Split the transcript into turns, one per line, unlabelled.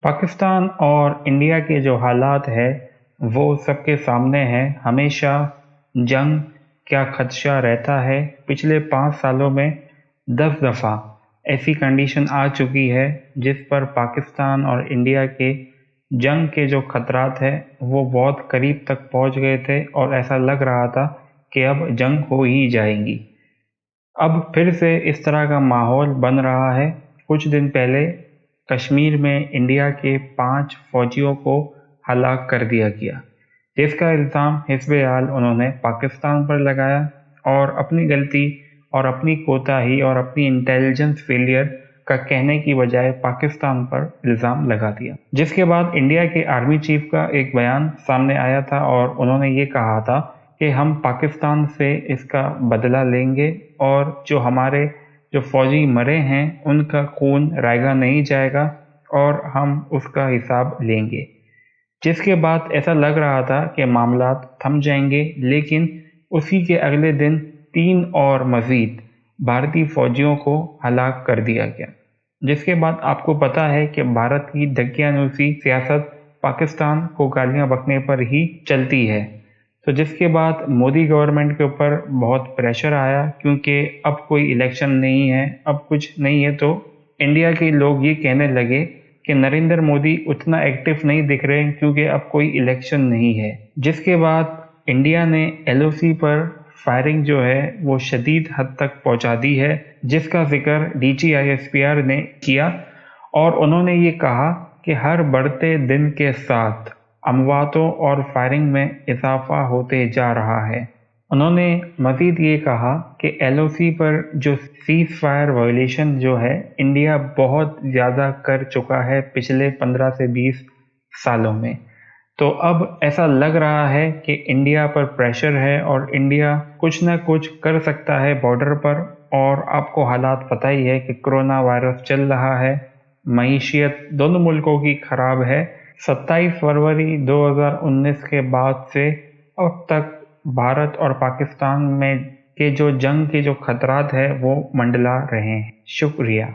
पाकिस्तान और इंडिया के जो हालात है वो सबके सामने हैं। हमेशा जंग का खदशा रहता है। पिछले 5 सालों में 10 दफ़ा ऐसी कंडीशन आ चुकी है जिस पर पाकिस्तान और इंडिया के जंग के जो खतरात है वो बहुत करीब तक पहुंच गए थे और ऐसा लग रहा था कि अब जंग हो ही जाएगी। अब फिर से इस तरह का माहौल बन रहा है। कुछ दिन पहले कश्मीर में इंडिया के 5 फौजियों को हलाक कर दिया गया, जिसका इल्ज़ाम हिज़्ब-ए-आल उन्होंने पाकिस्तान पर लगाया और अपनी गलती और अपनी कोताही और अपनी इंटेलिजेंस फेलियर का कहने की बजाय पाकिस्तान पर इल्ज़ाम लगा दिया। जिसके बाद इंडिया के आर्मी चीफ का एक बयान सामने आया था और उन्होंने ये कहा था कि हम पाकिस्तान से इसका बदला लेंगे और जो फौजी मरे हैं उनका खून रायगा नहीं जाएगा और हम उसका हिसाब लेंगे। जिसके बाद ऐसा लग रहा था कि मामलात थम जाएंगे, लेकिन उसी के अगले दिन 3 और मज़ीद भारतीय फौजियों को हलाक कर दिया गया। जिसके बाद आपको पता है कि भारत की दकियानूसी सियासत पाकिस्तान को गालियां बकने पर ही चलती है। तो जिसके बाद मोदी गवर्नमेंट के ऊपर बहुत प्रेशर आया, क्योंकि अब कोई इलेक्शन नहीं है, अब कुछ नहीं है, तो इंडिया के लोग ये कहने लगे कि नरेंद्र मोदी उतना एक्टिव नहीं दिख रहे क्योंकि अब कोई इलेक्शन नहीं है। जिसके बाद इंडिया ने LOC पर फायरिंग जो है वो शदीद हद तक पहुंचा दी है, जिसका जिक्र DGISPR ने किया और उन्होंने ये कहा कि हर बढ़ते दिन के साथ अमवातों और फायरिंग में इजाफा होते जा रहा है। उन्होंने मज़ीद ये कहा कि LOC पर जो सीज़ फायर वायलेशन जो है इंडिया बहुत ज़्यादा कर चुका है पिछले 15 से 20 सालों में। तो अब ऐसा लग रहा है कि इंडिया पर प्रेशर है और इंडिया कुछ ना कुछ कर सकता है बॉर्डर पर। और आपको हालात पता ही है कि कोरोना वायरस चल रहा है, मईशियत दोनों मुल्कों की ख़राब है। 27 फरवरी 2019 के बाद से अब तक भारत और पाकिस्तान में के जो जंग के जो खतरात है वो मंडला रहे हैं। शुक्रिया।